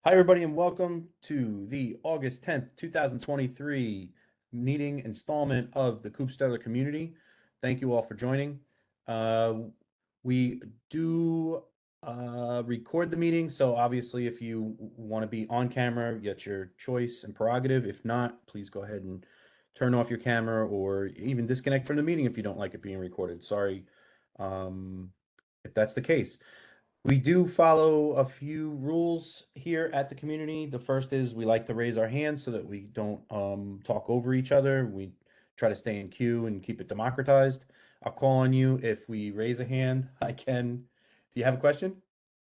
Hi, everybody, and welcome to the August 10th, 2023 meeting installment of the KubeStellar Community. Thank you all for joining. We do record the meeting, so obviously if you want to be on camera, that's your choice and prerogative. If not, please go ahead and turn off your camera or even disconnect from the meeting if you don't like it being recorded. Sorry if that's the case. We do follow a few rules here at the community. The first is we like to raise our hands so that we don't talk over each other. We try to stay in queue and keep it democratized. I'll call on you if we raise a hand. I can. Do you have a question?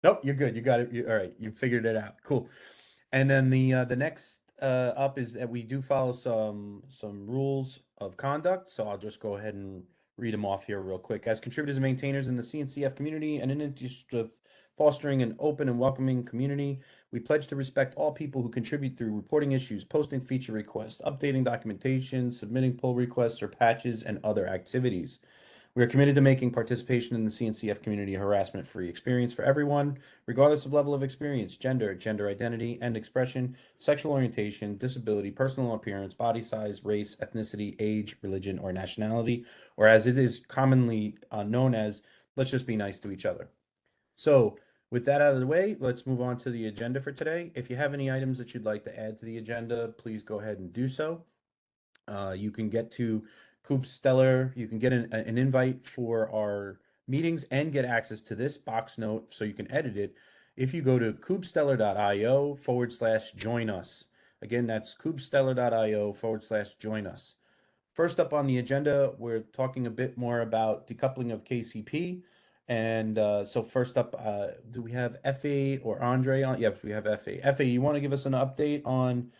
Nope, you're good. You got it. All right, you figured it out. Cool. And then the next up is that we do follow some rules of conduct. So I'll just go ahead and read them off here real quick. As contributors and maintainers in the CNCF community and in the interest of fostering an open and welcoming community, we pledge to respect all people who contribute through reporting issues, posting feature requests, updating documentation, submitting pull requests or patches, and other activities. We are committed to making participation in the CNCF community a harassment-free experience for everyone, regardless of level of experience, gender, gender identity and expression, sexual orientation, disability, personal appearance, body size, race, ethnicity, age, religion, or nationality, or as it is commonly known as, let's just be nice to each other. So with that out of the way, let's move on to the agenda for today. If you have any items that you'd like to add to the agenda, please go ahead and do so. You can get to KubeStellar. You can get an invite for our meetings and get access to this box note so you can edit it if you go to kubestellar.io/join us. Again, that's kubestellar.io/join us. First up on the agenda, we're talking a bit more about decoupling of KCP. And so first up, do we have Effi or Andrey on? Yes, we have Effi. Effi, you want to give us an update on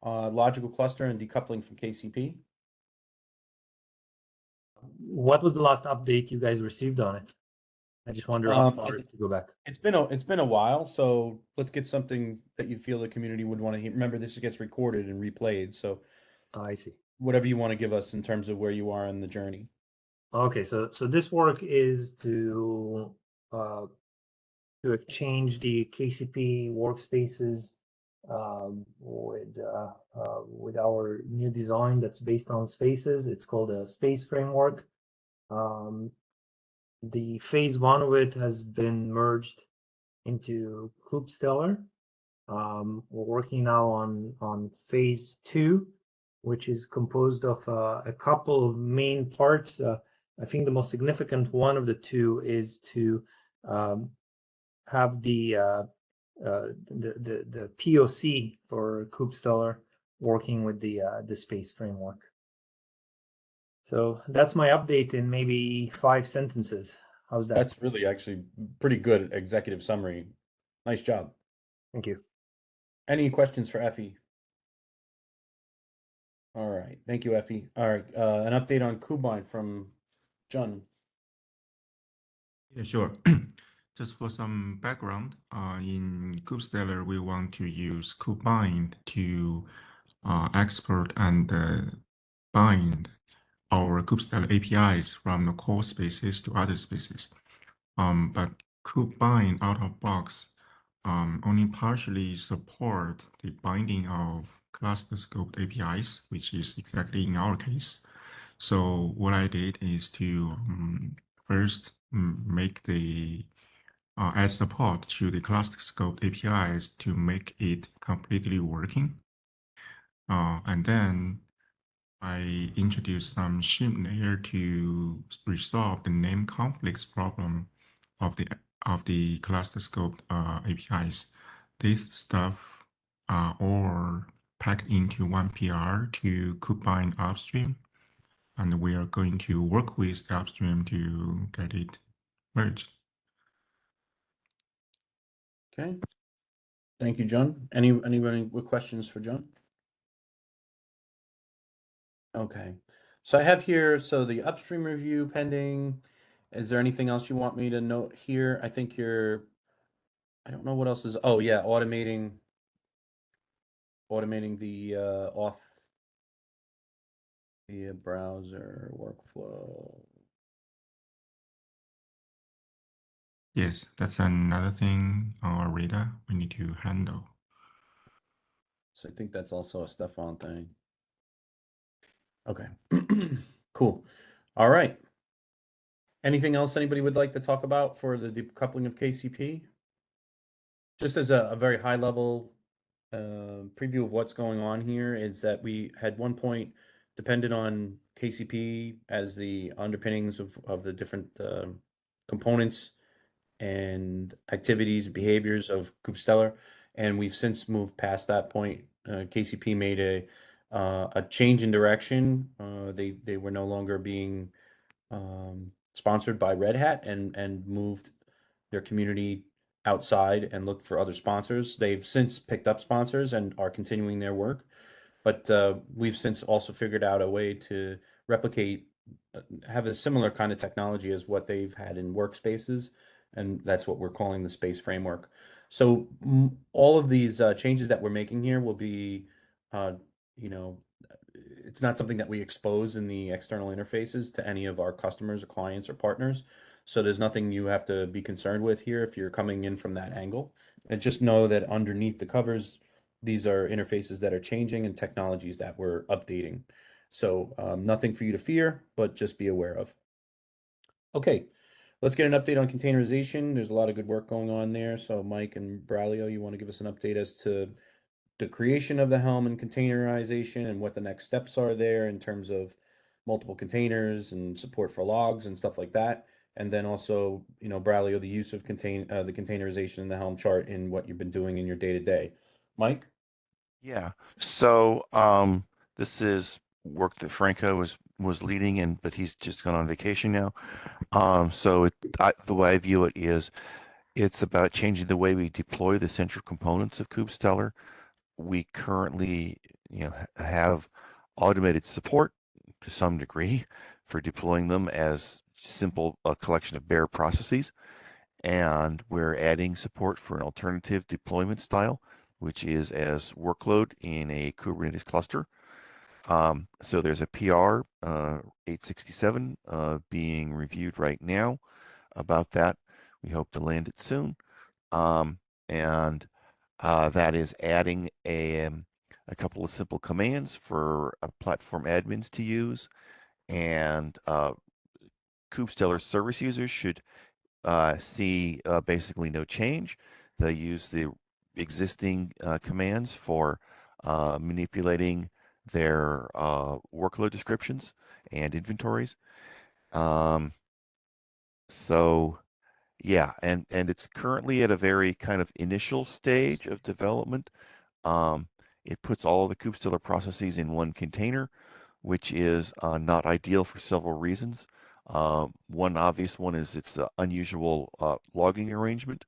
logical cluster and decoupling from KCP? What was the last update you guys received on it? I just wonder how far to go back. It's been a while, so let's get something that you feel the community would want to hear. Remember, this gets recorded and replayed, so I see. whatever you want to give us in terms of where you are in the journey. Okay, so this work is to exchange the KCP workspaces with our new design that's based on spaces. It's called a space framework. The phase one of it has been merged into KubeStellar. We're working now on phase two, which is composed of a couple of main parts. I think the most significant one of the two is to have the PoC for KubeStellar working with the space framework. So that's my update in maybe 5 sentences. How's that? That's really actually pretty good executive summary. Nice job. Thank you. Any questions for Effie? All right, thank you, Effie. All right, an update on Kube-Bind from Jun. Yeah, sure. Just for some background, in KubeStellar, we want to use Kube-Bind to export and bind our KubeStellar APIs from the core spaces to other spaces. But Kube-Bind out of box only partially support the binding of cluster scoped APIs, which is exactly in our case. So what I did is to first make the add support to the cluster scope APIs to make it completely working. And then I introduced some shim layer to resolve the name conflicts problem of the cluster scope APIs. This stuff are all packed into one PR to Kube-Bind Upstream, and we are going to work with the Upstream to get it merged. Okay. Thank you, Jun. Anybody with questions for Jun? Okay. So I have here, so the Upstream review pending. Is there anything else you want me to note here? I think I don't know what else is, oh yeah, automating the auth-via-browser workflow. Yes, that's another thing on our radar we need to handle. So I think that's also a Stefan thing. Okay, cool. All right. Anything else anybody would like to talk about for the decoupling of KCP? Just as a very high level preview of what's going on here is that we had one point depended on KCP as the underpinnings of the different components and activities, behaviors of KubeStellar, and we've since moved past that point. KCP made a change in direction. They were no longer being sponsored by Red Hat and moved their community outside and looked for other sponsors. They've since picked up sponsors and are continuing their work, but we've since also figured out a way to replicate, have a similar kind of technology as what they've had in workspaces, and that's what we're calling the space framework. So all of these changes that we're making here will be, you know, it's not something that we expose in the external interfaces to any of our customers or clients or partners. So there's nothing you have to be concerned with here if you're coming in from that angle. And just know that underneath the covers, these are interfaces that are changing and technologies that we're updating. So nothing for you to fear, but just be aware of. Okay, let's get an update on containerization. There's a lot of good work going on there. So Mike and Braulio, you want to give us an update as to the creation of the Helm and containerization and what the next steps are there in terms of multiple containers and support for logs and stuff like that. And then also, you know, Braulio, the use of the containerization in the Helm chart in what you've been doing in your day-to-day. Mike? Yeah. So this is work that Franco was leading, but he's just gone on vacation now. So the way I view it is, it's about changing the way we deploy the central components of KubeStellar. We currently, have automated support to some degree for deploying them as simple a collection of bare processes, and we're adding support for an alternative deployment style, which is as workload in a Kubernetes cluster. So there's a PR 867 being reviewed right now about that. We hope to land it soon. And that is adding a couple of simple commands for platform admins to use. And KubeStellar service users should see basically no change. They use the existing commands for manipulating their workload descriptions and inventories. So yeah, and it's currently at a very kind of initial stage of development. It puts all the KubeStellar processes in one container, which is not ideal for several reasons. One obvious one is it's an unusual logging arrangement,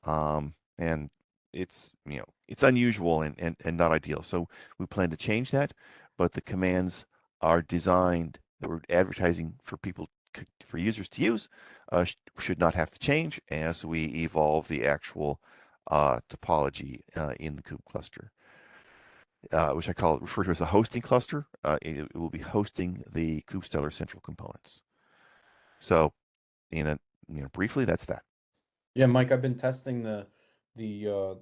and it's it's unusual and not ideal. So we plan to change that, but the commands are designed that we're advertising for users to use should not have to change as we evolve the actual topology in the kube cluster. Which I refer to as a hosting cluster. It will be hosting the KubeStellar central components. So, briefly, that's that. Yeah, Mike, I've been testing the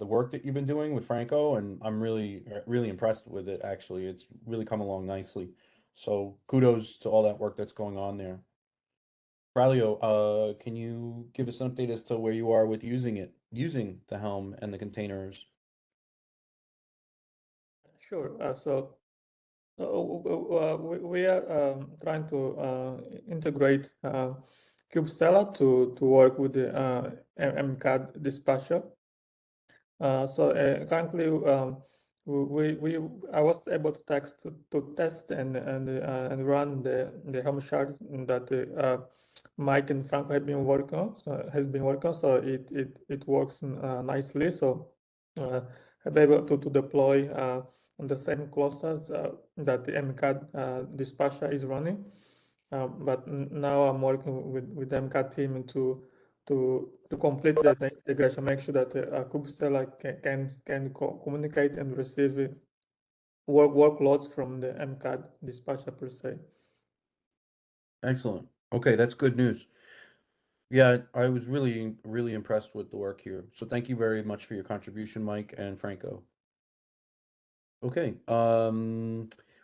work that you've been doing with Franco, and I'm really impressed with it. Actually, it's really come along nicely. So kudos to all that work that's going on there. Braulio, can you give us an update as to where you are with using the Helm and the containers? Sure. We are trying to integrate KubeStellar to work with the MCAD dispatcher. Currently, I was able to test and run the Helm shards that Mike and Franco have been working on. So it works nicely. So I'll be able to deploy on the same clusters that the MCAD dispatcher is running. But now I'm working with the MCAD team to complete the integration, make sure that KubeStellar can communicate and receive workloads from the MCAD dispatcher per se. Excellent. Okay, that's good news. Yeah, I was really impressed with the work here. So thank you very much for your contribution, Mike and Franco. Okay.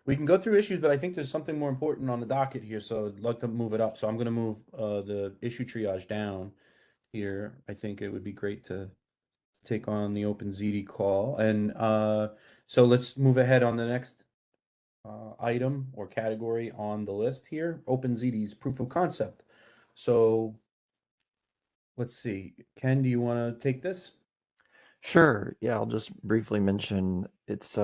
We can go through issues, but I think there's something more important on the docket here, so I'd like to move it up. So I'm going to move the issue triage down here. I think it would be great to take on the OpenZiti call. And so let's move ahead on the next item or category on the list here, OpenZiti's proof of concept. So let's see. Ken, do you want to take this? Sure. Yeah, I'll just briefly mention it's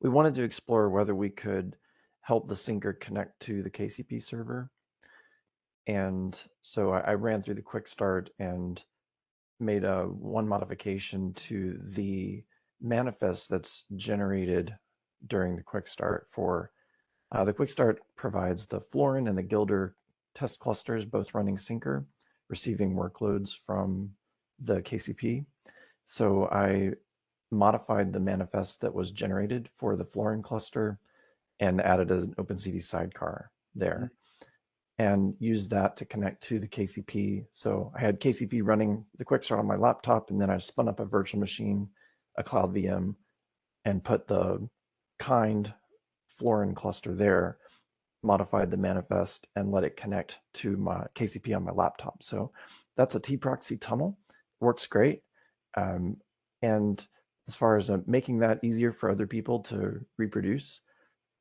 we wanted to explore whether we could help the syncer connect to the KCP server. And so I ran through the quick start and made one modification to the manifest that's generated during the quick start. For the quick start provides the Florin and the Gilder test clusters both running syncer, receiving workloads from the KCP. So I modified the manifest that was generated for the Florin cluster and added an OpenZiti sidecar there and used that to connect to the KCP. So I had KCP running the quick start on my laptop, and then I spun up a virtual machine, a cloud VM, and put the kind Florin cluster there, modified the manifest, and let it connect to my KCP on my laptop. So that's a T-proxy tunnel. Works great. And as far as making that easier for other people to reproduce,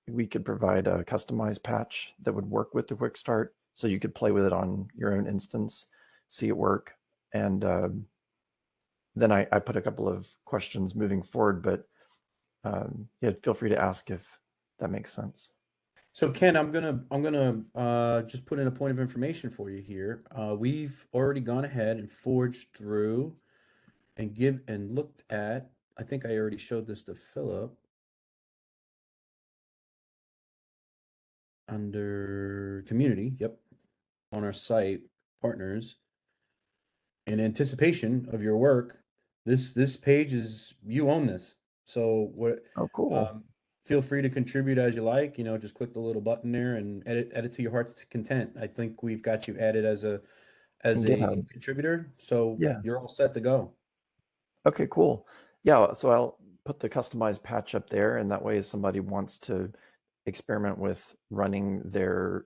we could provide a customized patch that would work with the quick start, so you could play with it on your own instance, see it work. And then I put a couple of questions moving forward, but yeah, feel free to ask if that makes sense. So Ken, I'm gonna just put in a point of information for you here. We've already gone ahead and forged through and looked at. I think I already showed this to Philip under community. Yep, on our site partners. In anticipation of your work, this page is you own this. So what? Oh, cool. Feel free to contribute as you like. You know, just click the little button there and edit to your heart's content. I think we've got you added as a In GitHub. contributor, so Yeah. you're all set to go. Okay, cool. Yeah, so I'll put the customized patch up there, and that way if somebody wants to experiment with running their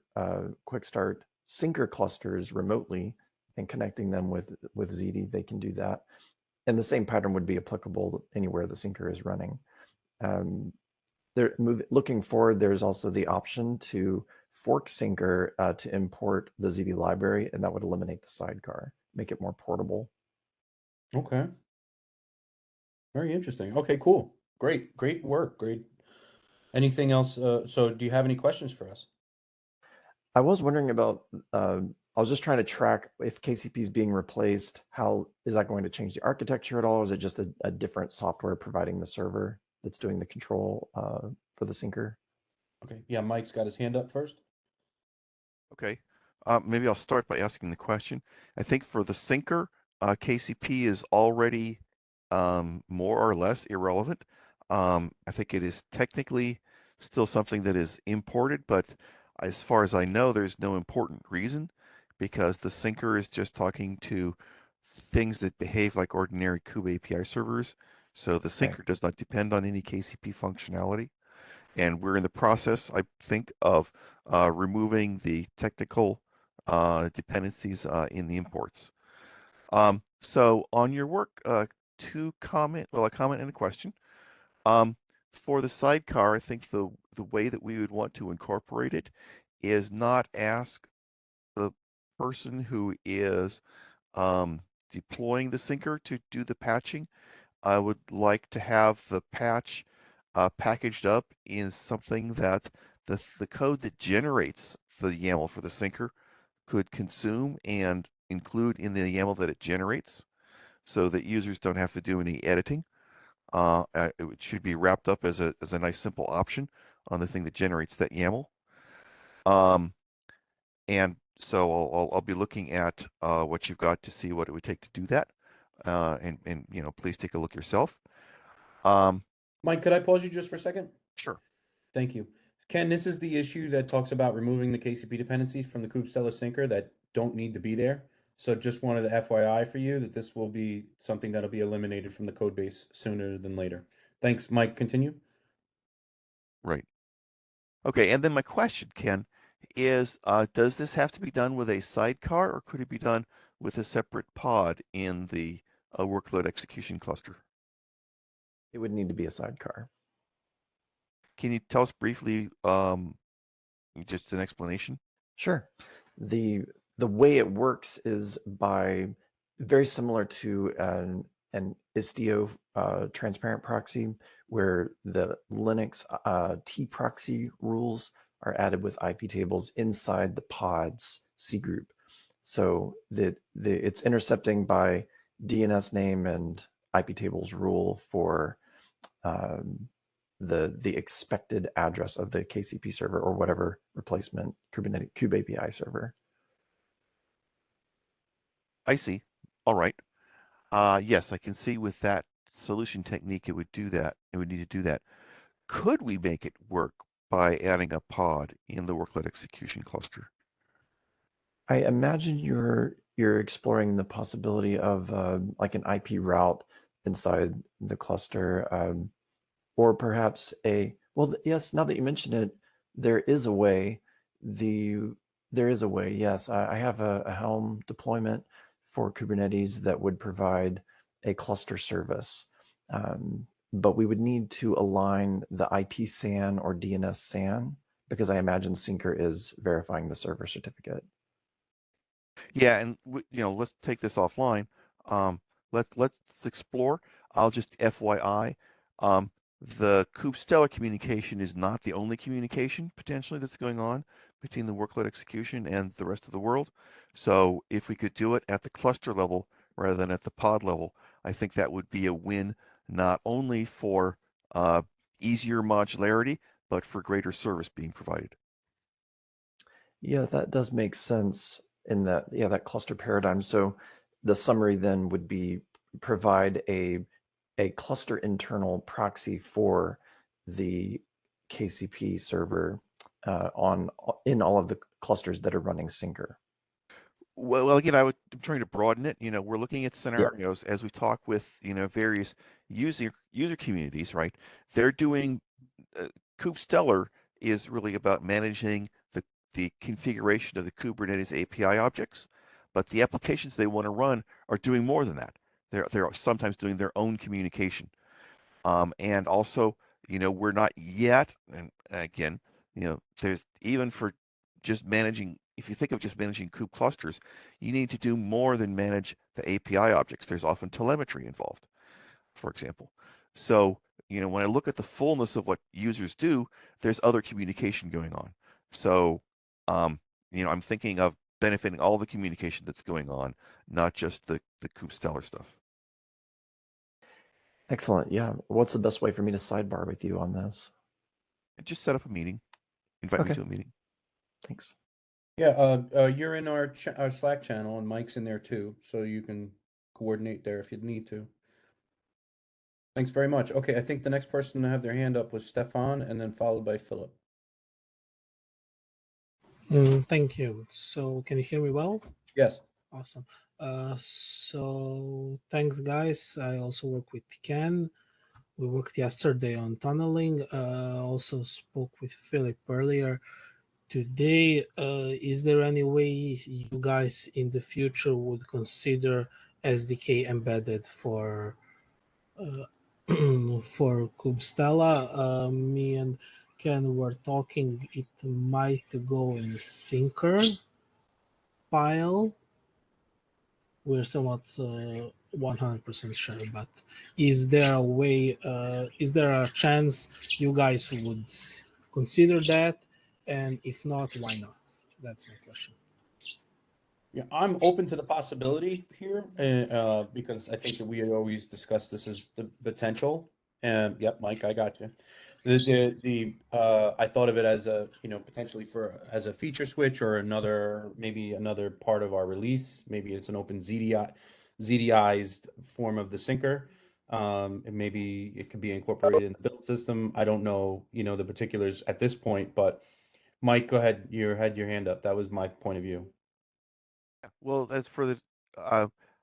quick start syncer clusters remotely and connecting them with Ziti, they can do that. And the same pattern would be applicable anywhere the syncer is running. Looking forward, there's also the option to fork syncer to import the Ziti library, and that would eliminate the sidecar, make it more portable. Okay. Very interesting. Okay, cool. Great work. Great. Anything else? So do you have any questions for us? I was wondering about, I was just trying to track if KCP is being replaced, how is that going to change the architecture at all? Or is it just a different software providing the server that's doing the control for the syncer? Okay. Yeah, Mike's got his hand up first. Okay. Maybe I'll start by asking the question. I think for the syncer, KCP is already more or less irrelevant. I think it is technically still something that is imported, but as far as I know, there's no important reason, because the syncer is just talking to things that behave like ordinary Kube API servers. So the syncer does not depend on any KCP functionality. And we're in the process, I think, of removing the technical dependencies in the imports. So on your work, a comment and a question. For the sidecar, I think the way that we would want to incorporate it is not ask the person who is deploying the syncer to do the patching. I would like to have the patch packaged up in something that the code that generates the YAML for the syncer could consume and include in the YAML that it generates, so that users don't have to do any editing. It should be wrapped up as a nice simple option on the thing that generates that YAML. And so I'll be looking at what you've got to see what it would take to do that. And you know, please take a look yourself. Mike, could I pause you just for a second? Sure. Thank you. Ken, this is the issue that talks about removing the KCP dependencies from the KubeStellar syncer that don't need to be there. So just wanted to FYI for you that this will be something that'll be eliminated from the code base sooner than later. Thanks, Mike. Continue. Right. Okay, and then my question, Ken, is does this have to be done with a sidecar, or could it be done with a separate pod in the workload execution cluster? It would need to be a sidecar. Can you tell us briefly, just an explanation? Sure. The way it works is by very similar to an Istio transparent proxy, where the Linux T proxy rules are added with IP tables inside the pod's C group. So it's intercepting by DNS name and IP tables rule for the expected address of the KCP server or whatever replacement Kubernetes Kube API server. I see. All right. Yes, I can see with that solution technique, it would do that. It would need to do that. Could we make it work by adding a pod in the workload execution cluster? I imagine you're exploring the possibility of like an IP route inside the cluster, or perhaps yes. Now that you mention it, there is a way. There is a way. Yes, I have a Helm deployment for Kubernetes that would provide a cluster service, but we would need to align the IP SAN or DNS SAN, because I imagine Syncer is verifying the server certificate. Yeah, and let's take this offline. Let's explore. I'll just FYI, the KubeStellar communication is not the only communication potentially that's going on between the workload execution and the rest of the world. So if we could do it at the cluster level rather than at the pod level, I think that would be a win, not only for easier modularity, but for greater service being provided. Yeah, that does make sense in that, that cluster paradigm. So the summary then would be provide a cluster internal proxy for the KCP server in all of the clusters that are running Syncer. Well, again, I'm trying to broaden it. We're looking at scenarios as we talk with various user communities, right? They're doing KubeStellar is really about managing the configuration of the Kubernetes API objects, but the applications they want to run are doing more than that. They're sometimes doing their own communication, and also we're not yet. And again, there's even for just managing. If you think of just managing kube clusters, you need to do more than manage the API objects. There's often telemetry involved, for example. So, when I look at the fullness of what users do, there's other communication going on. So, I'm thinking of benefiting all the communication that's going on, not just the KubeStellar stuff. Excellent. Yeah. What's the best way for me to sidebar with you on this? Just set up a meeting. Invite me to a meeting. Thanks. Yeah, you're in our Slack channel, and Mike's in there too, so you can coordinate there if you need to. Thanks very much. Okay, I think the next person to have their hand up was Stefan, and then followed by Philip. Thank you. So can you hear me well? Yes. Awesome. So thanks, guys. I also work with Ken. We worked yesterday on tunneling. Also spoke with Philip earlier today. Is there any way you guys in the future would consider SDK embedded for for KubeStellar? Me and Ken were talking. It might go in Syncer file. We're still not 100% sure, but is there a way, is there a chance you guys would consider that? And if not, why not? That's my question. Yeah, I'm open to the possibility here, because I think that we had always discussed this as the potential. And yep, Mike, I got you. I thought of it as a, potentially as a feature switch or maybe another part of our release. Maybe it's an open ZDIized form of the Syncer. And maybe it could be incorporated in the build system. I don't know, the particulars at this point, but Mike, go ahead. You had your hand up. That was my point of view. Well, as for the,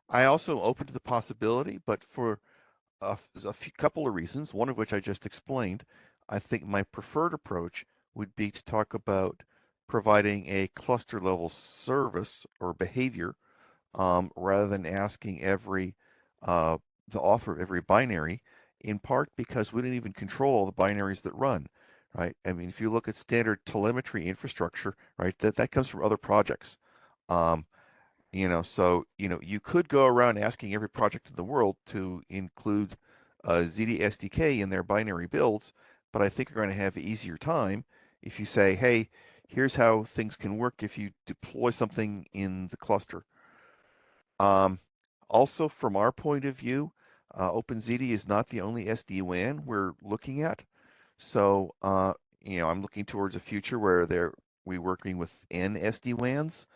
I also open to the possibility, but for a couple of reasons, one of which I just explained. I think my preferred approach would be to talk about providing a cluster level service or behavior rather than asking the author of every binary, in part because we don't even control all the binaries that run, right? I mean, if you look at standard telemetry infrastructure, right, that comes from other projects. So, you could go around asking every project in the world to include ZD SDK in their binary builds, but I think you're going to have an easier time if you say, hey, here's how things can work if you deploy something in the cluster. Also, from our point of view, OpenZiti is not the only SD-WAN we're looking at. So, I'm looking towards a future where we're working with N SD-WANs,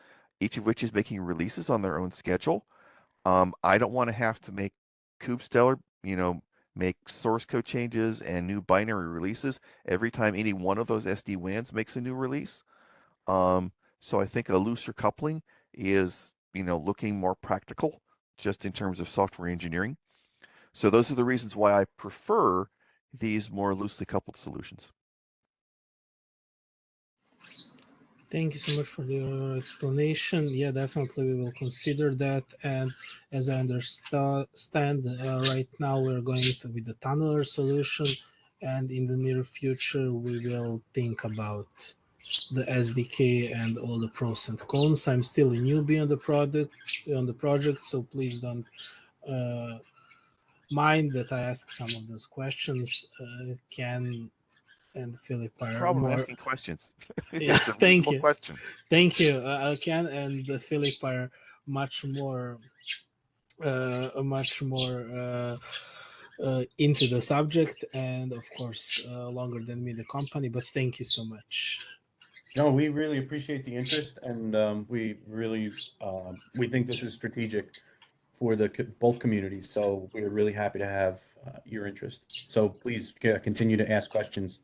each of which is making releases on their own schedule. I don't want to have to make KubeStellar, make source code changes and new binary releases every time any one of those SD-WANs makes a new release. So I think a looser coupling is, looking more practical just in terms of software engineering. So those are the reasons why I prefer these more loosely coupled solutions. Thank you so much for your explanation. Yeah, definitely we will consider that. And as I understand, right now we're going with the tunneler solution, and in the near future we will think about the SDK and all the pros and cons. I'm still a newbie on the project, so please don't mind that I ask some of those questions. Ken and Philip No are problem more. asking questions. Yeah, It's a thank reasonable you. question. Thank you. Ken and Philip are much more into the subject, and of course longer than me the company, but thank you so much. No, we really appreciate the interest, and we really we think this is strategic for both communities. So we're really happy to have your interest. So please continue to ask questions.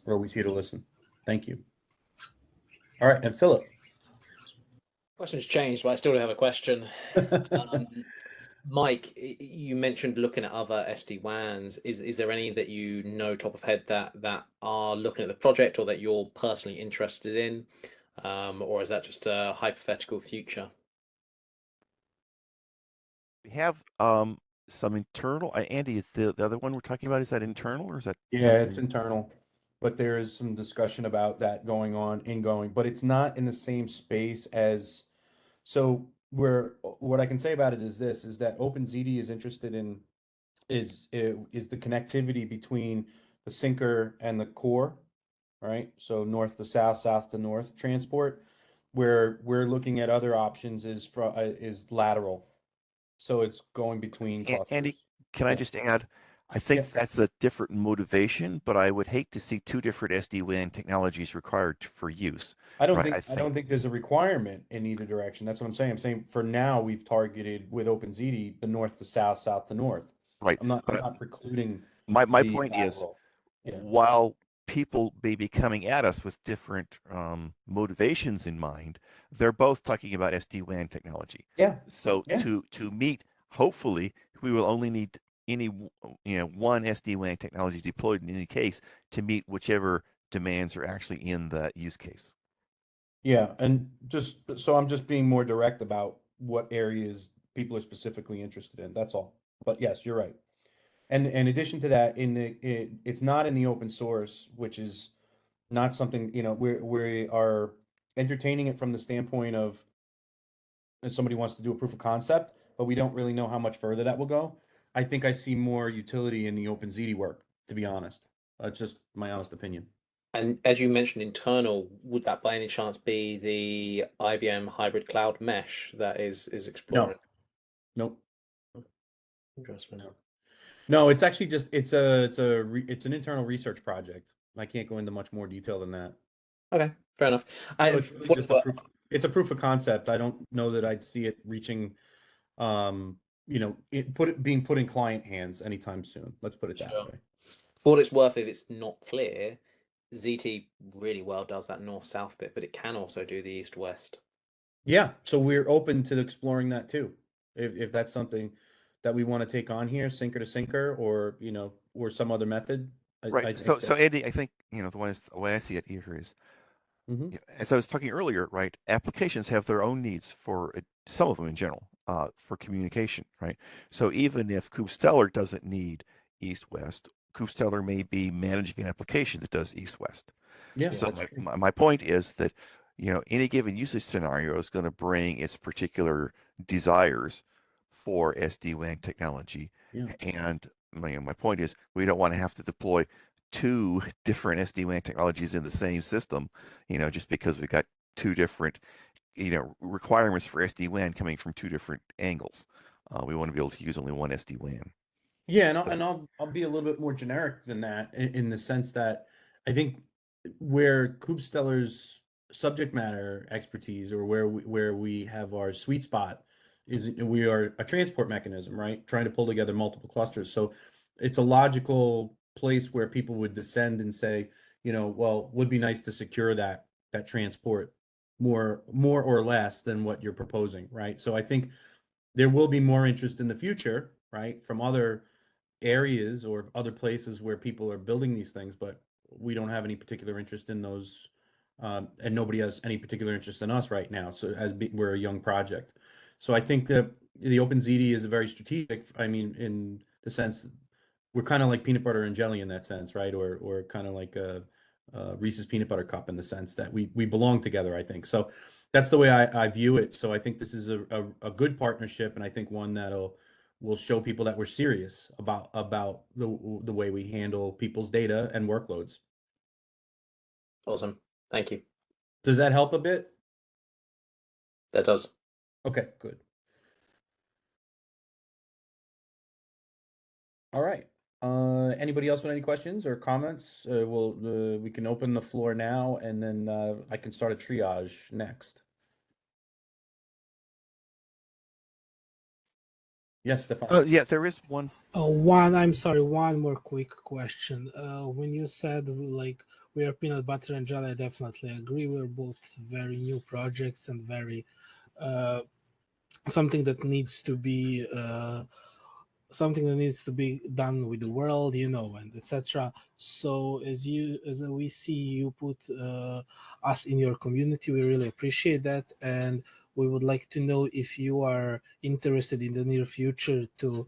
We're always here to listen. Thank you. All right, and Philip. Question's changed, but I still have a question. Mike, you mentioned looking at other SD-WANs. Is there any that you know top of head that are looking at the project or that you're personally interested in? Or is that just a hypothetical future? We have some internal. Andy, is the other one we're talking about, is that internal or is that? Yeah, it's internal, but there is some discussion about that going on, but it's not in the same space as. So what I can say about it is this: is that OpenZiti is interested in is the connectivity between the sinker and the core, right? So north to south, south to north transport. Where we're looking at other options is lateral, so it's going between clusters. Andy, can I just add? I think that's a different motivation, but I would hate to see two different SD-WAN technologies required for use. I don't think there's a requirement in either direction. That's what I'm saying. I'm saying for now we've targeted with OpenZiti the north to south, south to north. Right. I'm not precluding. My point is, while people may be coming at us with different motivations in mind, they're both talking about SD-WAN technology. Yeah. So to meet, hopefully, we will only need one SD-WAN technology deployed in any case to meet whichever demands are actually in the use case. Yeah, and I'm just being more direct about what areas people are specifically interested in. That's all. But yes, you're right. And in addition to that, it's not in the open source, which is not something, we are entertaining it from the standpoint of if somebody wants to do a proof of concept, but we don't really know how much further that will go. I think I see more utility in the OpenZiti work, to be honest. That's just my honest opinion. And as you mentioned, internal, would that by any chance be the IBM hybrid cloud mesh that is exploring? Nope. Interesting. No, it's actually just it's an internal research project. I can't go into much more detail than that. Okay, fair enough. It's a proof of concept. I don't know that I'd see it reaching, being put in client hands anytime soon. Let's put it that way. For what it's worth, if it's not clear, ZT really well does that north-south bit, but it can also do the east-west. Yeah, so we're open to exploring that too. If that's something that we want to take on here, sinker to sinker, or or some other method, Right. I So, think so that. Andy, I think, the way I see it here is, Mhm. as I was talking earlier, right? Applications have their own needs for some of them in general, for communication, right? So even if KubeStellar doesn't need east-west, KubeStellar may be managing an application that does east-west. Yeah, So that's true. my point is that, any given usage scenario is going to bring its particular desires for SD-WAN technology. Yeah. And my point is we don't want to have to deploy two different SD-WAN technologies in the same system, just because we've got two different, requirements for SD-WAN coming from two different angles. We want to be able to use only one SD-WAN. Yeah, and So- I'll be a little bit more generic than that in the sense that I think where KubeStellar's subject matter expertise, or where we have our sweet spot, is we are a transport mechanism, right? Trying to pull together multiple clusters. So it's a logical place where people would descend and say, well, would be nice to secure that transport more or less than what you're proposing, right? So I think there will be more interest in the future, right, from other areas or other places where people are building these things, but we don't have any particular interest in those, and nobody has any particular interest in us right now. So we're a young project, so I think that the OpenZiti is a very strategic. I mean, in the sense we're kind of like peanut butter and jelly in that sense, right? Or kind of like a Reese's peanut butter cup in the sense that we belong together. I think so. That's the way I view it. So I think this is a good partnership, and I think one that'll will show people that we're serious about the way we handle people's data and workloads. Awesome. Thank you. Does that help a bit? That does. Okay, good. All right. Anybody else with any questions or comments? We can open the floor now, and then I can start a triage next. Yes, Stefan. yeah, there is one. I'm sorry, one more quick question. When you said like we are peanut butter and jelly, I definitely agree. We're both very new projects and very something that needs to be done with the world, and etc. So as we see you put us in your community, we really appreciate that, and we would like to know if you are interested in the near future to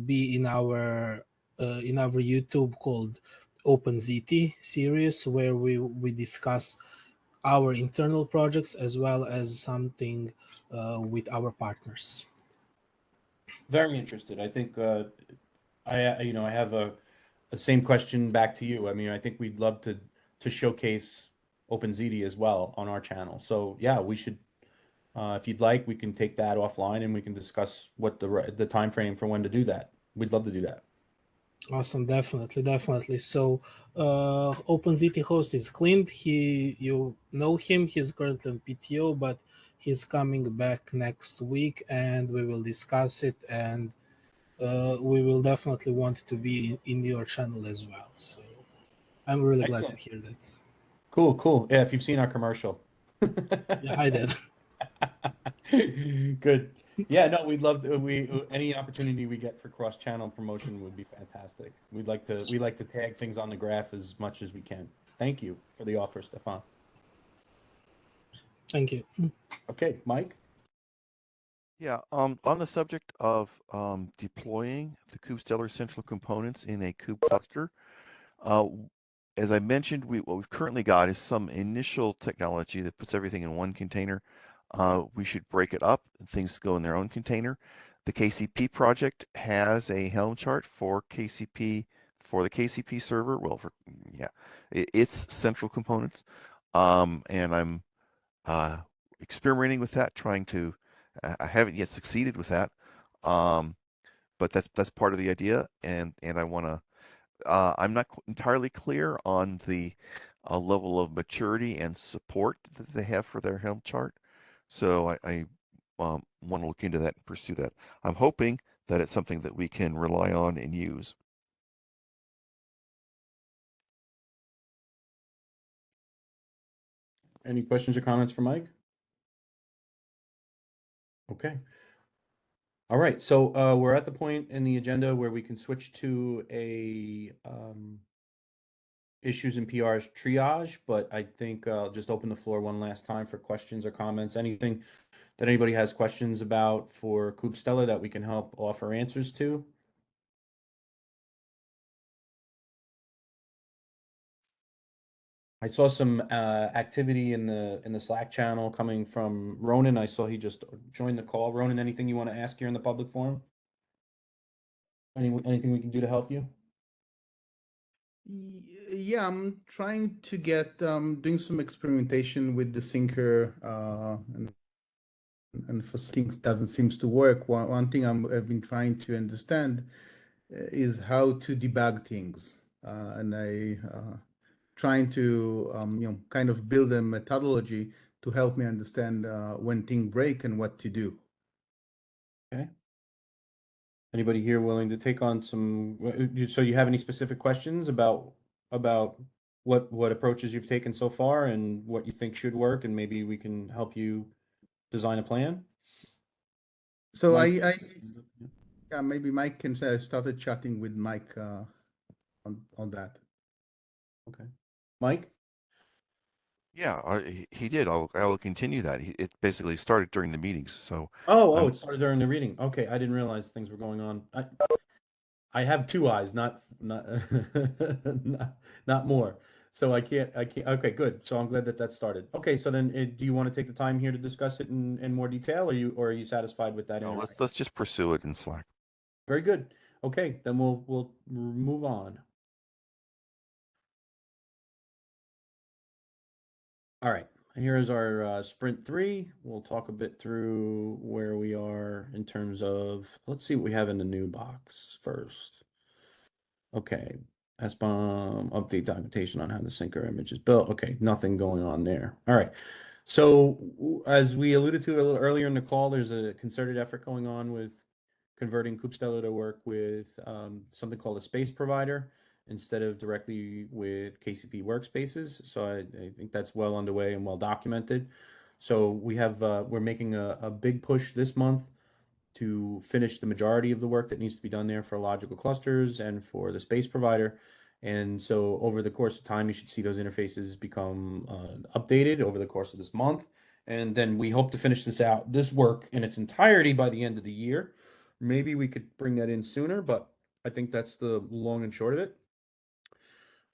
be in our YouTube called OpenZiti series, where we discuss our internal projects as well as something with our partners. Very interested. I think I have the same question back to you. I mean, I think we'd love to showcase OpenZiti as well on our channel. So yeah, we should. If you'd like, we can take that offline and we can discuss what the time frame for when to do that. We'd love to do that. Awesome, definitely. So OpenZiti host is Clint. You know him. He's currently on PTO, but he's coming back next week, and we will discuss it. And we will definitely want to be in your channel as well. So I'm really glad to hear that. Cool. Yeah, if you've seen our commercial. Yeah, I did. Good. Yeah, no, we'd love to, any opportunity we get for cross-channel promotion would be fantastic. We like to tag things on the graph as much as we can. Thank you for the offer, Stefan. Thank you. Okay, Mike. Yeah, on the subject of deploying the KubeStellar central components in a kube cluster, as I mentioned, what we've currently got is some initial technology that puts everything in one container. We should break it up and things go in their own container. The KCP project has a Helm chart for KCP, for the KCP server. Well, its central components, and I'm experimenting with that, trying to. I haven't yet succeeded with that, but that's part of the idea, and I want to. I'm not entirely clear on the level of maturity and support that they have for their Helm chart, so I want to look into that and pursue that. I'm hoping that it's something that we can rely on and use. Any questions or comments for Mike? Okay. All right, so we're at the point in the agenda where we can switch to a issues and PRs triage, but I think I'll just open the floor one last time for questions or comments. Anything that anybody has questions about for KubeStellar that we can help offer answers to? I saw some activity in the Slack channel coming from Ronan. I saw he just joined the call. Ronan, anything you want to ask here in the public forum? Anything we can do to help you? Yeah, I'm trying to get doing some experimentation with the Syncer, and for things doesn't seems to work. One thing I've been trying to understand is how to debug things, and I trying to kind of build a methodology to help me understand when things break and what to do. Okay. Anybody here willing to take on some? So you have any specific questions about what approaches you've taken so far and what you think should work, and maybe we can help you design a plan? So Mike? yeah, maybe Mike can started chatting with Mike on that. Okay. Mike? Yeah, he did. I'll continue that. It basically started during the meetings. So Oh, it started during the reading. Okay, I didn't realize things were going on. I have two eyes, not not more. So I can't. Okay, good. So I'm glad that started. Okay, so then do you want to take the time here to discuss it in more detail, or are you satisfied with that? no, let's just pursue it in Slack. Very good. Okay, then we'll move on. All right, here's our sprint 3. We'll talk a bit through where we are in terms of, let's see what we have in the new box first. Okay, SBOM update documentation on how the Syncer image is built. Okay, nothing going on there. All right. So as we alluded to a little earlier in the call, there's a concerted effort going on with converting KubeStellar to work with something called a space provider instead of directly with KCP workspaces. So I think that's well underway and well documented. So we have we're making a big push this month to finish the majority of the work that needs to be done there for logical clusters and for the space provider. And so over the course of time, you should see those interfaces become updated over the course of this month. And then we hope to finish this work in its entirety by the end of the year. Maybe we could bring that in sooner, but I think that's the long and short of it.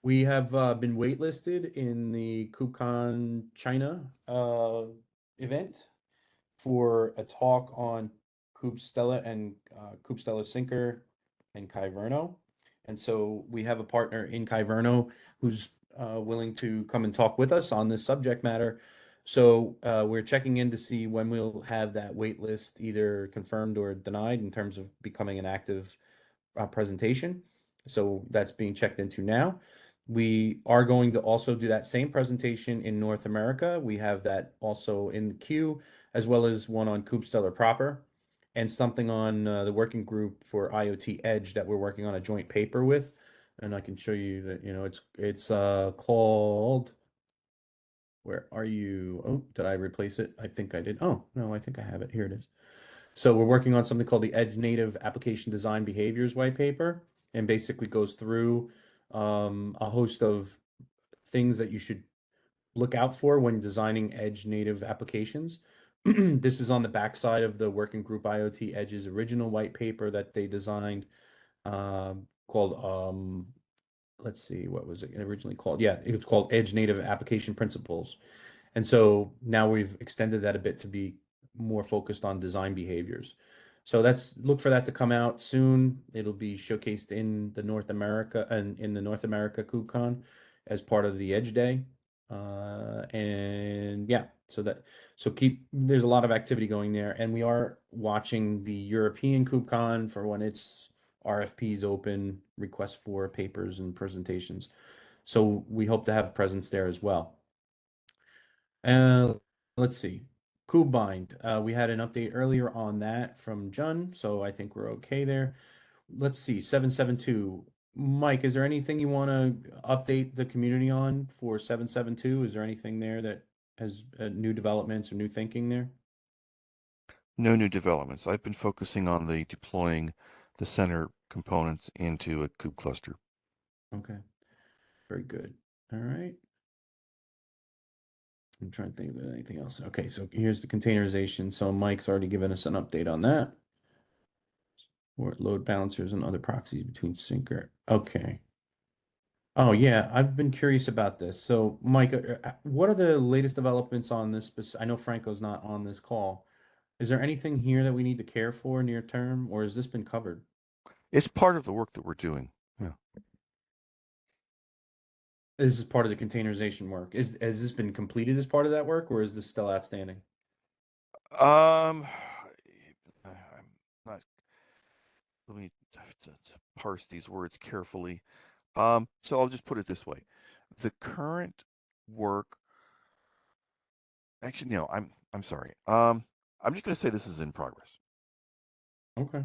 We have been waitlisted in the KubeCon China event for a talk on KubeStellar and KubeStellar Syncer and Kyverno. And so we have a partner in Kyverno who's willing to come and talk with us on this subject matter. So we're checking in to see when we'll have that wait list either confirmed or denied in terms of becoming an active presentation. So that's being checked into now. We are going to also do that same presentation in North America. We have that also in the queue, as well as one on KubeStellar proper, and something on the working group for IoT Edge that we're working on a joint paper with. And I can show you that, it's called, where are you? Oh, did I replace it? I think I did. Oh, no, I think I have it. Here it is. So we're working on something called the Edge Native Application Design Behaviors white paper, and basically goes through a host of things that you should look out for when designing Edge native applications. This is on the backside of the Working Group IoT Edge's original white paper that they designed, called, let's see, what was it originally called? Yeah, it was called Edge Native Application Principles. And so now we've extended that a bit to be more focused on design behaviors. So look for that to come out soon. It'll be showcased in the North America and in the North America KubeCon as part of the Edge Day. And yeah, there's a lot of activity going there, and we are watching the European KubeCon for when its RFPs open, requests for papers and presentations. So we hope to have a presence there as well. Let's see. Kube-Bind. We had an update earlier on that from Jun, so I think we're okay there. Let's see. 772. Mike, is there anything you want to update the community on for 772? Is there anything there that has new developments or new thinking there? No new developments. I've been focusing on deploying the center components into a kube cluster. Okay. Very good. All right. I'm trying to think of anything else. Okay, so here's the containerization. So Mike's already given us an update on that. Or load balancers and other proxies between syncer. Okay. Oh yeah, I've been curious about this. So Mike, what are the latest developments on this? I know Franco's not on this call. Is there anything here that we need to care for near term, or has this been covered? It's part of the work that we're doing. Yeah. This is part of the containerization work. Has this been completed as part of that work, or is this still outstanding? I'm not. Let me have to parse these words carefully. So I'll just put it this way: the current work. Actually, no. I'm sorry. I'm just going to say this is in progress. Okay.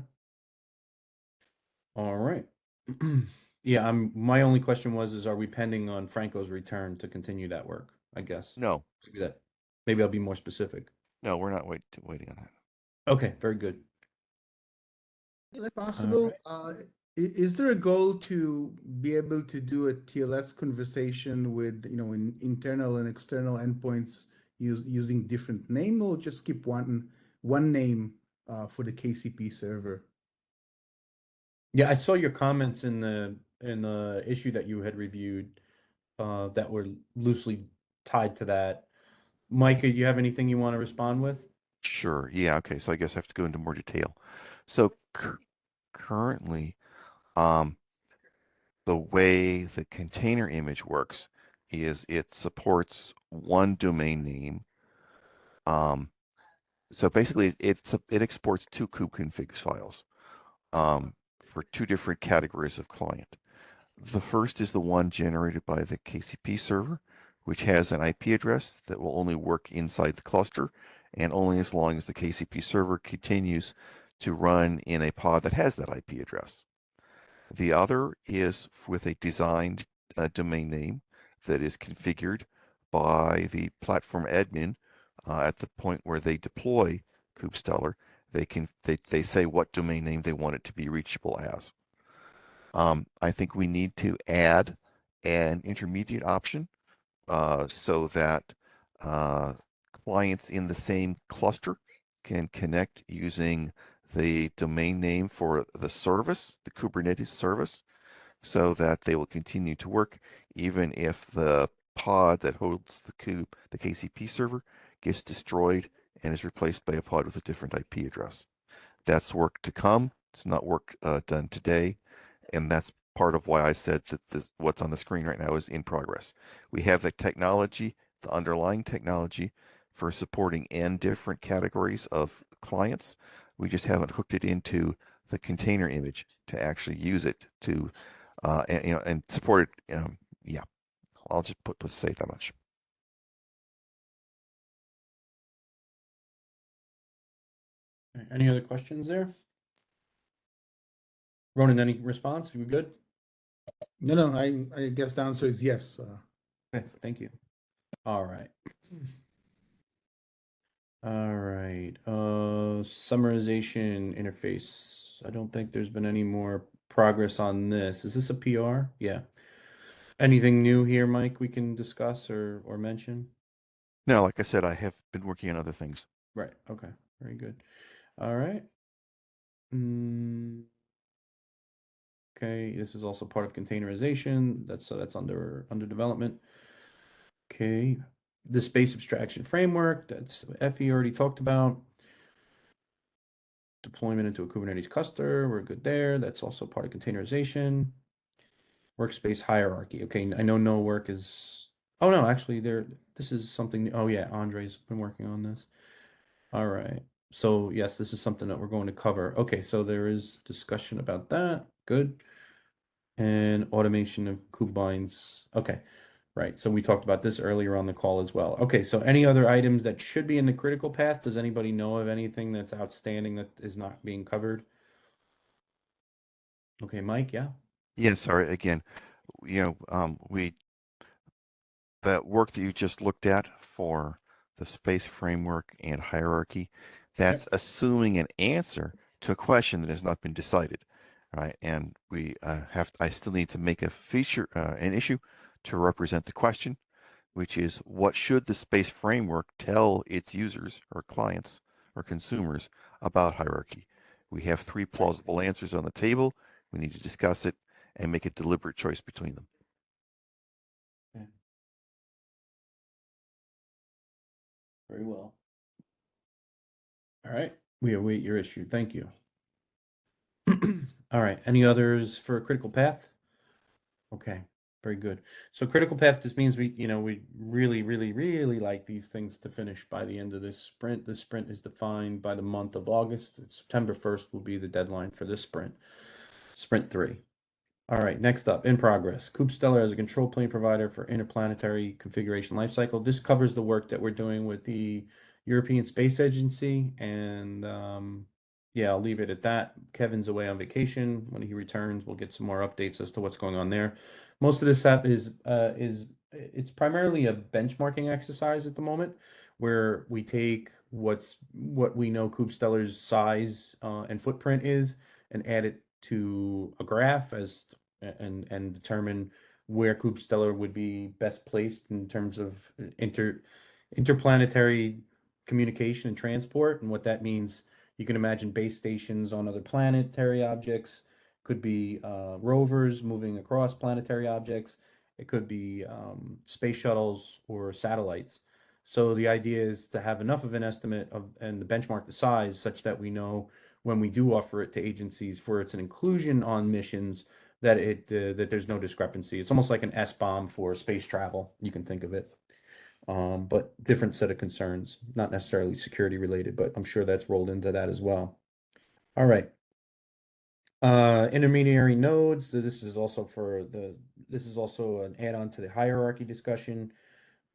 All right. Yeah, my only question is are we pending on Franco's return to continue that work? I guess. No. Maybe I'll be more specific. No, we're not waiting on that. Okay, very good. If possible, is there a goal to be able to do a TLS conversation with, internal and external endpoints using different name, or just keep one name for the KCP server? Yeah, I saw your comments in the issue that you had reviewed that were loosely tied to that. Mike, do you have anything you want to respond with? Sure. Yeah. Okay. So I guess I have to go into more detail. So currently, the way the container image works is it supports one domain name. So basically, it exports two kubeconfigs files for two different categories of client. The first is the one generated by the KCP server, which has an IP address that will only work inside the cluster and only as long as the KCP server continues to run in a pod that has that IP address. The other is with a designed domain name that is configured by the platform admin at the point where they deploy KubeStellar. They say what domain name they want it to be reachable as. I think we need to add an intermediate option so that clients in the same cluster can connect using the domain name for the service, the Kubernetes service, so that they will continue to work even if the pod that holds the KCP server gets destroyed and is replaced by a pod with a different IP address. That's work to come. It's not work done today. And that's part of why I said that what's on the screen right now is in progress. We have the technology, the underlying technology for supporting n different categories of clients. We just haven't hooked it into the container image to actually use it to, and support it. Yeah, I'll just say that much. Any other questions there? Ronan, any response? You good? No, I guess the answer is yes. Okay, thank you. All right. All right. Summarization interface. I don't think there's been any more progress on this. Is this a PR? Yeah. Anything new here, Mike, we can discuss or mention? No, like I said, I have been working on other things. Right. Okay. Very good. All right. Okay. This is also part of containerization. That's under development. Okay. The space abstraction framework. That's Effi already talked about. Deployment into a Kubernetes cluster. We're good there. That's also part of containerization. Workspace hierarchy. Okay. I know no work is. Oh no, actually, this is something. Oh yeah, Andrey's been working on this. All right. So yes, this is something that we're going to cover. Okay, so there is discussion about that. Good. And automation of Kube-Binds. Okay, right. So we talked about this earlier on the call as well. Okay, so any other items that should be in the critical path? Does anybody know of anything that's outstanding that is not being covered? Okay, Mike, yeah. Yeah, sorry, again, that work that you just looked at for the space framework and hierarchy, that's assuming an answer to a question that has not been decided, right? And I still need to make a feature, an issue to represent the question, which is what should the space framework tell its users or clients or consumers about hierarchy? We have 3 plausible answers on the table. We need to discuss it and make a deliberate choice between them. Okay. Very well. All right. We await your issue. Thank you. All right. Any others for critical path? Okay. Very good. So critical path just means we really like these things to finish by the end of this sprint. This sprint is defined by the month of August. September 1st will be the deadline for this sprint. Sprint 3. All right, next up, in progress. KubeStellar as a control plane provider for interplanetary configuration lifecycle. This covers the work that we're doing with the European Space Agency, and yeah, I'll leave it at that. Kevin's away on vacation. When he returns, we'll get some more updates as to what's going on there. Most of this app is it's primarily a benchmarking exercise at the moment, where we take what we know KubeStellar's size and footprint is, and add it to a graph and determine where KubeStellar would be best placed in terms of interplanetary communication and transport. And what that means, you can imagine base stations on other planetary objects, could be rovers moving across planetary objects, it could be space shuttles or satellites. So the idea is to have enough of an estimate of and to benchmark the size such that we know when we do offer it to agencies for its an inclusion on missions that that there's no discrepancy. It's almost like an S-bomb for space travel. You can think of it, but different set of concerns, not necessarily security related, but I'm sure that's rolled into that as well. All right. Intermediary nodes. So this is also an add-on to the hierarchy discussion.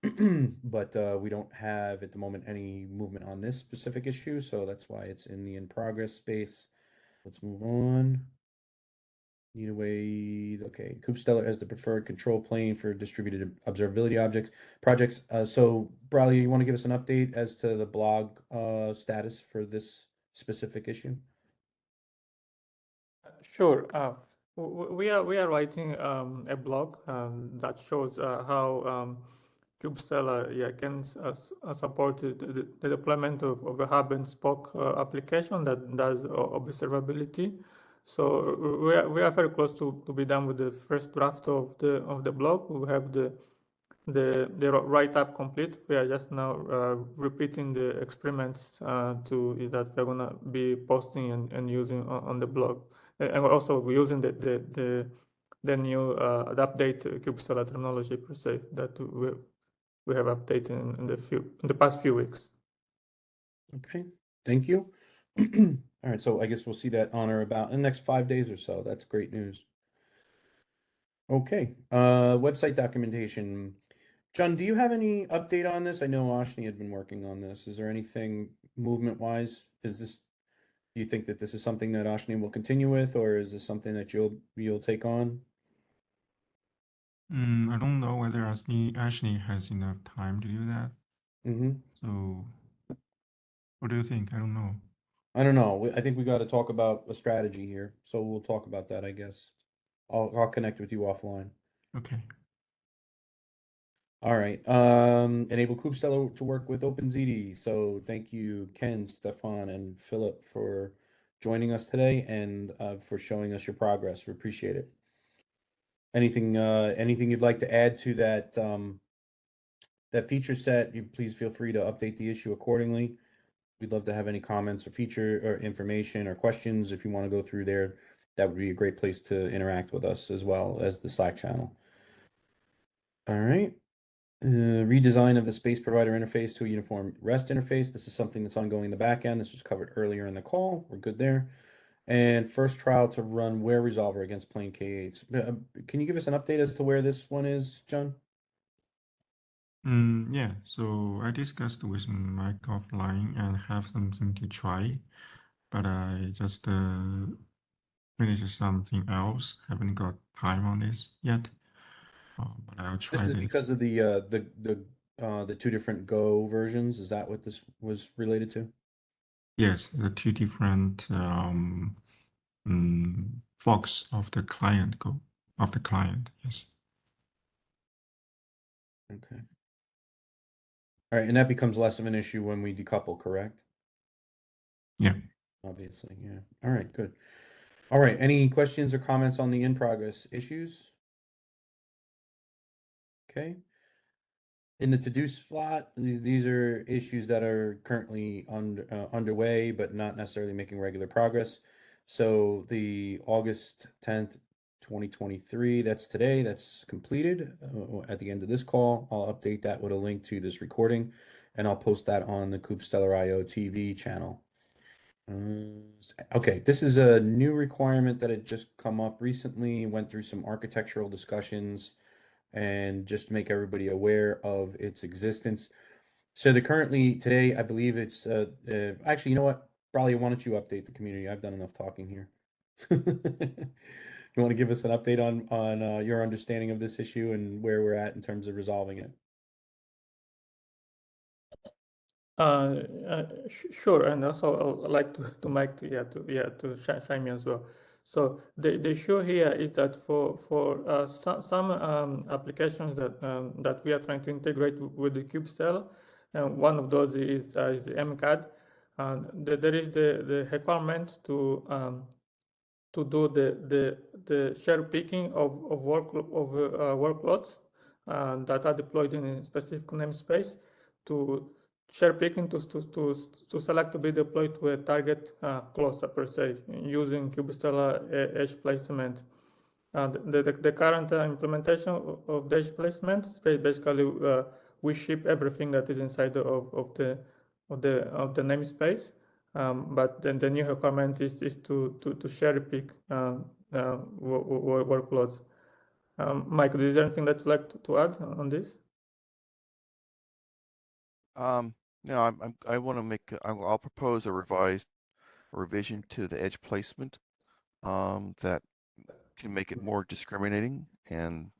But we don't have at the moment any movement on this specific issue, so that's why it's in the in progress space. Let's move on. Need a way. Okay, KubeStellar as the preferred control plane for distributed observability projects. So Braulio, you want to give us an update as to the blog status for this specific issue? Sure. We are writing a blog that shows how KubeStellar can support the deployment of the hub and spoke application that does observability. So we are very close to be done with the first draft of the blog. We have the write-up complete. We are just now repeating the experiments that we're gonna be posting and using on the blog, and we're also using the new the update KubeStellar terminology per se that we have updated in the past few weeks. Okay, thank you. All right, so I guess we'll see that on or about in the next 5 days or so. That's great news. Okay, website documentation. Jun, do you have any update on this? I know Ashni had been working on this. Is there anything movement-wise? Do you think that this is something that Ashni will continue with, or is this something that you'll take on? I don't know whether Ashley has enough time to do that. Mm-hmm. So, what do you think? I don't know. I don't know. I think we got to talk about a strategy here, so we'll talk about that, I guess. I'll connect with you offline. Okay. All right. Enable KubeStellar to work with OpenZiti. So thank you, Ken, Stefan, and Philip for joining us today and for showing us your progress. We appreciate it. Anything you'd like to add to that that feature set? You please feel free to update the issue accordingly. We'd love to have any comments or feature or information or questions if you want to go through there. That would be a great place to interact with us as well as the Slack channel. All right. Redesign of the space provider interface to a uniform REST interface. This is something that's ongoing in the back end. This was covered earlier in the call. We're good there. And first trial to run where resolver against plain K8s. Can you give us an update as to where this one is, Jun? Yeah, so I discussed with Mike offline and have something to try, but I just finished something else. Haven't got time on this yet, but I'll try This is this. because of the two different Go versions. Is that what this was related to? Yes, the two different forks of the client Yes. Okay. All right, and that becomes less of an issue when we decouple, correct? Yeah. Obviously, yeah. All right, good. All right, any questions or comments on the in progress issues? Okay. In the to-do spot, these are issues that are currently underway, but not necessarily making regular progress. So the August 10th, 2023, that's today, that's completed. At the end of this call, I'll update that with a link to this recording, and I'll post that on the KubeStellar IO TV channel. Okay, this is a new requirement that had just come up recently, went through some architectural discussions, and just make everybody aware of its existence. So today, I believe it's actually, you know what? Braulio, why don't you update the community? I've done enough talking here. You want to give us an update on your understanding of this issue and where we're at in terms of resolving it? Sure, and also I'd like to Mike to chime in as well. So the issue here is that for some applications that we are trying to integrate with the KubeStellar, and one of those is the MCAD, and there is the requirement to do the cherry picking of workloads that are deployed in a specific namespace, to cherry picking to select to be deployed to a target cluster per se, using KubeStellar edge placement. The current implementation of the edge placement, basically we ship everything that is inside of the namespace. But then the new requirement is to cherry pick workloads. Michael, is there anything that you'd like to add on this? No, I want to make. I'll propose a revision to the edge placement that can make it more discriminating, and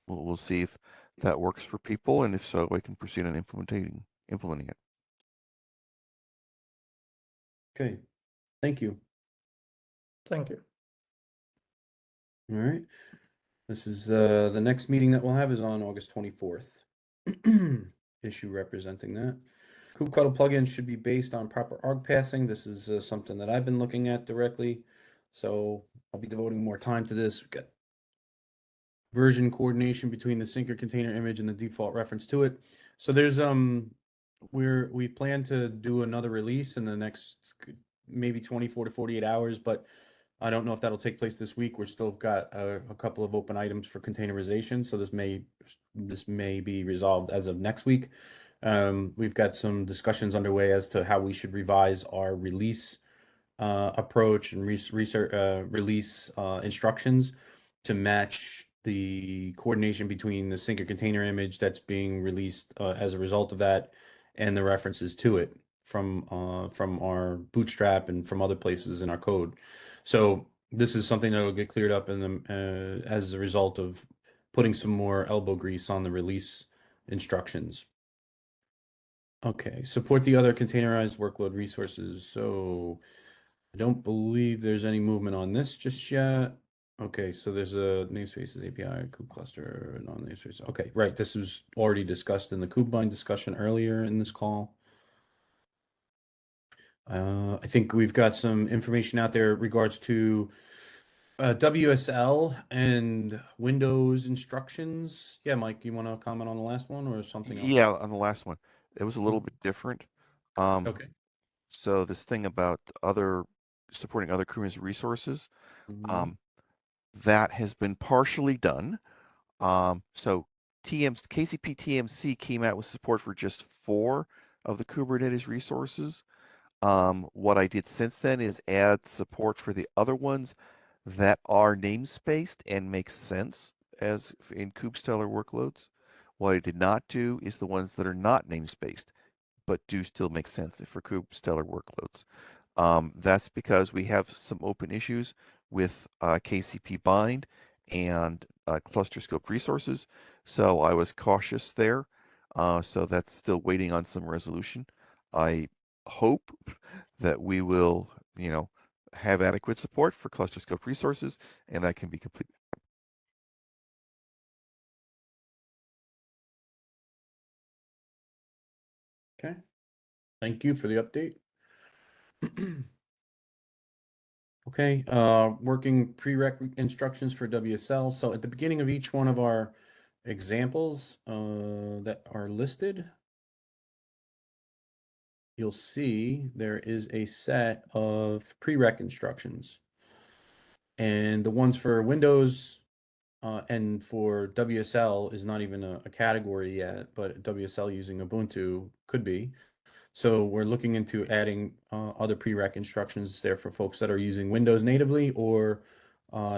we'll see if that works for people, and if so, we can proceed on implementing it. Okay, thank you. Thank you. All right. This is the next meeting that we'll have is on August 24th. Issue representing that. kubectl plugins should be based on proper arg passing. This is something that I've been looking at directly, so I'll be devoting more time to this. We've got version coordination between the syncer container image and the default reference to it. So there's we plan to do another release in the next maybe 24 to 48 hours, but I don't know if that'll take place this week. We're still got a couple of open items for containerization, so this may be resolved as of next week. We've got some discussions underway as to how we should revise our release approach and release instructions to match the coordination between the syncer container image that's being released as a result of that and the references to it from our bootstrap and from other places in our code. So this is something that will get cleared up in the as a result of putting some more elbow grease on the release instructions. Okay, support the other containerized workload resources. So I don't believe there's any movement on this just yet. Okay, so there's a namespaces API, kube cluster, non-namespace. Okay, right. This was already discussed in the Kube-Bind discussion earlier in this call. I think we've got some information out there in regards to WSL and Windows instructions. Yeah, Mike, you want to comment on the last one or something else? Yeah, on the last one, it was a little bit different. Okay. So this thing about supporting other Kubernetes resources, that has been partially done. So KCP TMC came out with support for just 4 of the Kubernetes resources. What I did since then is add support for the other ones that are namespaced and make sense as in KubeStellar workloads. What I did not do is the ones that are not namespaced, but do still make sense for KubeStellar workloads. That's because we have some open issues with KCP-Bind and cluster scope resources. So I was cautious there. So that's still waiting on some resolution. I hope that we will, have adequate support for cluster scope resources, and that can be completed. Okay. Thank you for the update. Okay, working prereq instructions for WSL. So at the beginning of each one of our examples that are listed, you'll see there is a set of prereq instructions. And the ones for Windows and for WSL is not even a category yet, but WSL using Ubuntu could be. So we're looking into adding other prereq instructions there for folks that are using Windows natively or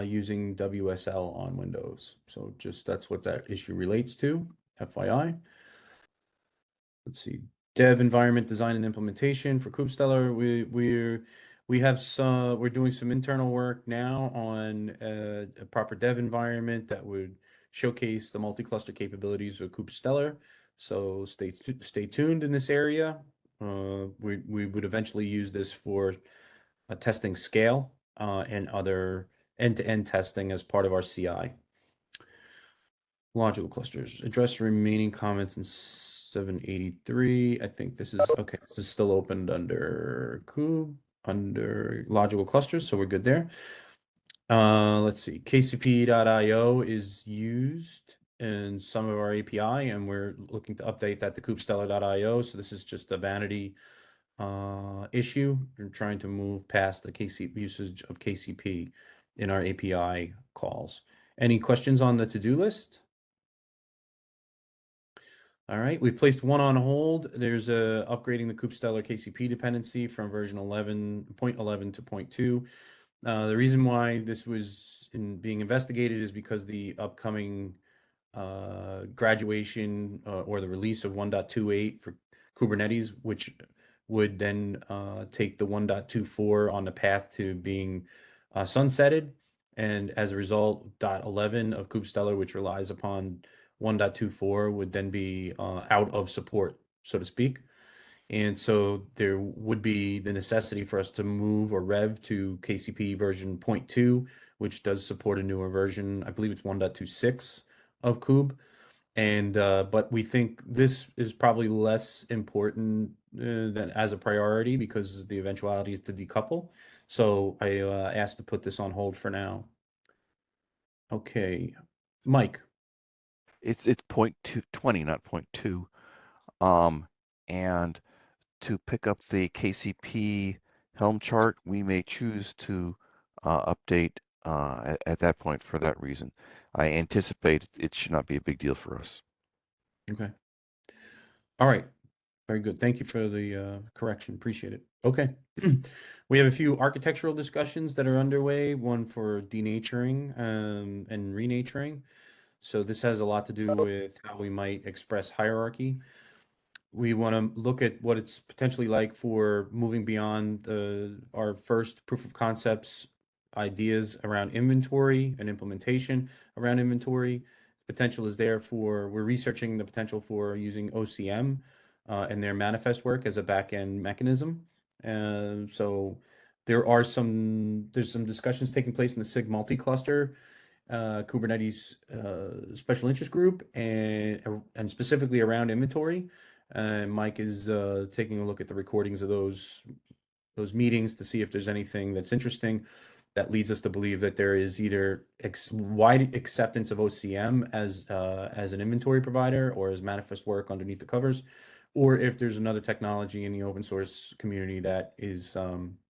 using WSL on Windows. So just that's what that issue relates to, FYI. Let's see, dev environment design and implementation for KubeStellar. We're doing some internal work now on a proper dev environment that would showcase the multi-cluster capabilities of KubeStellar. So stay tuned in this area. We would eventually use this for testing scale and other end-to-end testing as part of our CI. Logical clusters. Address remaining comments in 783. I think this is okay. This is still opened under under logical clusters, so we're good there. Let's see. KCP.io is used in some of our API, and we're looking to update that to KubeStellar.io. So this is just a vanity issue. We're trying to move past the KCP usage of KCP in our API calls. Any questions on the to-do list? All right, we've placed one on hold. There's upgrading the KubeStellar KCP dependency from version 11.11 to 0.2. The reason why this was being investigated is because the upcoming graduation or the release of 1.28 for Kubernetes, which would then take the 1.24 on the path to being sunsetted. And as a result, 0.11 of KubeStellar, which relies upon 1.24, would then be out of support, so to speak. And so there would be the necessity for us to move or rev to KCP version 0.2, which does support a newer version. I believe it's 1.26 of Kube. And but we think this is probably less important than as a priority because the eventuality is to decouple. So I asked to put this on hold for now. Okay, Mike. It's 0.20, not 0.2. And to pick up the KCP Helm chart, we may choose to update at that point for that reason. I anticipate it should not be a big deal for us. Okay. All right. Very good. Thank you for the correction. Appreciate it. Okay. We have a few architectural discussions that are underway, one for denaturing and renaturing. So this has a lot to do with how we might express hierarchy. We want to look at what it's potentially like for moving beyond our first proof of concepts ideas around inventory and implementation around inventory. Potential is there for, we're researching the potential for using OCM and their manifest work as a back-end mechanism. So there's some discussions taking place in the SIG multi-cluster Kubernetes special interest group and specifically around inventory. Mike is taking a look at the recordings of those meetings to see if there's anything that's interesting that leads us to believe that there is either wide acceptance of OCM as an inventory provider or as manifest work underneath the covers, or if there's another technology in the open source community that is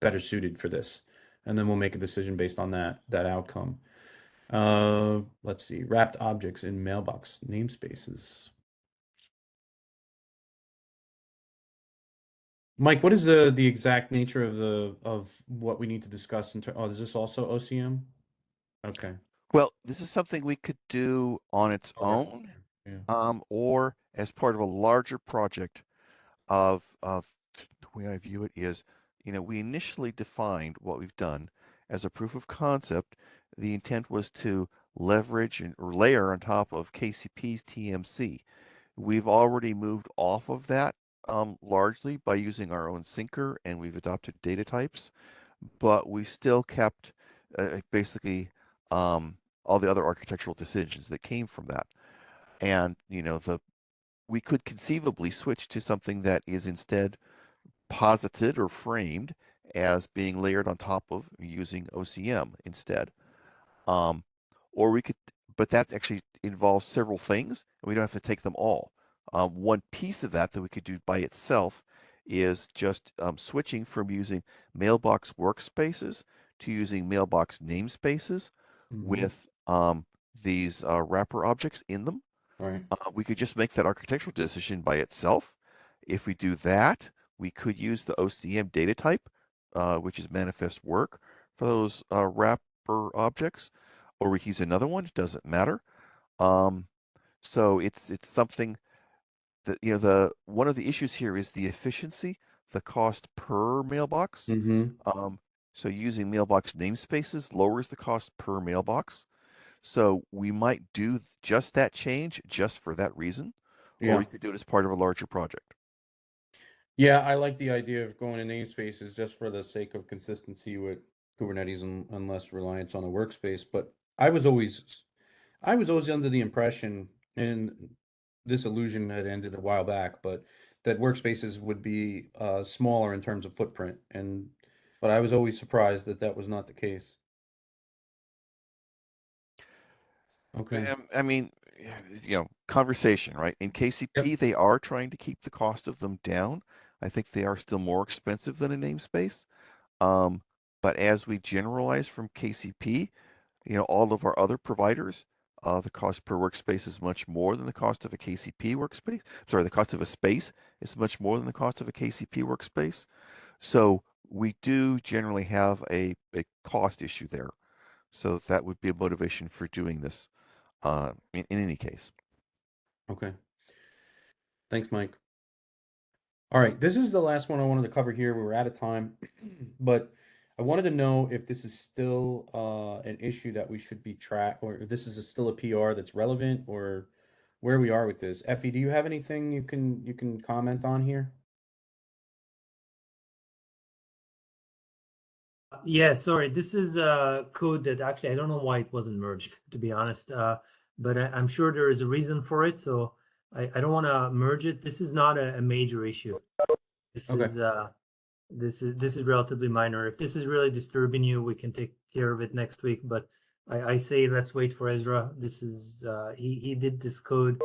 better suited for this. And then we'll make a decision based on that outcome. Let's see, wrapped objects in mailbox namespaces. Mike, what is the exact nature of what we need to discuss in is this also OCM? Okay. Well, this is something we could do on its own, or as part of a larger project of the way I view it is, we initially defined what we've done as a proof of concept. The intent was to leverage or layer on top of KCP's TMC. We've already moved off of that largely by using our own syncer, and we've adopted data types, but we still kept basically all the other architectural decisions that came from that. And the we could conceivably switch to something that is instead posited or framed as being layered on top of using OCM instead. Or we could, but that actually involves several things, and we don't have to take them all. One piece of that we could do by itself is just switching from using mailbox workspaces to using mailbox namespaces with these wrapper objects in them. Right. We could just make that architectural decision by itself. If we do that, we could use the OCM data type, which is manifest work, for those wrapper objects, or we can use another one. It doesn't matter. So it's something that, you know, one of the issues here is the efficiency, the cost per mailbox. So using mailbox namespaces lowers the cost per mailbox. So we might do just that change just for that reason, or we could do it as part of a larger project. Yeah, I like the idea of going to namespaces just for the sake of consistency with Kubernetes and less reliance on a workspace. But I was always under the impression, and this illusion had ended a while back, but that workspaces would be smaller in terms of footprint. But I was always surprised that that was not the case. Okay. I mean, you know, conversation, right? In KCP, they are trying to keep the cost of them down. I think they are still more expensive than a namespace. But as we generalize from KCP, you know, all of our other providers, the cost per workspace is much more than the cost of a KCP workspace. Sorry, the cost of a space is much more than the cost of a KCP workspace. So we do generally have a cost issue there. So that would be a motivation for doing this in any case. Okay. Thanks, Mike. All right, this is the last one I wanted to cover here. We were out of time, but I wanted to know if this is still an issue that we should be or if this is still a PR that's relevant, or where we are with this. Effi, do you have anything you can comment on here? Yeah, sorry. This is code that actually I don't know why it wasn't merged, to be honest. But I'm sure there is a reason for it, so I don't want to merge it. This is not a major issue. This Okay. is this is relatively minor. If this is really disturbing you, we can take care of it next week. But I say let's wait for Ezra. This is he did this code,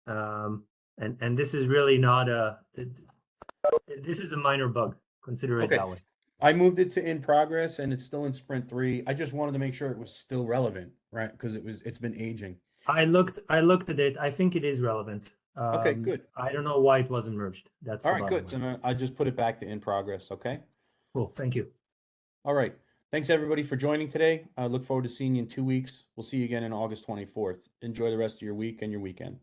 and this is really not this is a minor bug. Consider it Okay. that way. I moved it to in progress and it's still in sprint 3. I just wanted to make sure it was still relevant, right? Because it's been aging. I looked at it. I think it is relevant. Okay, good. I don't know why it wasn't merged. That's All the right, bottom good. line. So I just put it back to in progress, okay? Cool. Thank you. All right. Thanks everybody for joining today. I look forward to seeing you in 2 weeks. We'll see you again on August 24th. Enjoy the rest of your week and your weekend.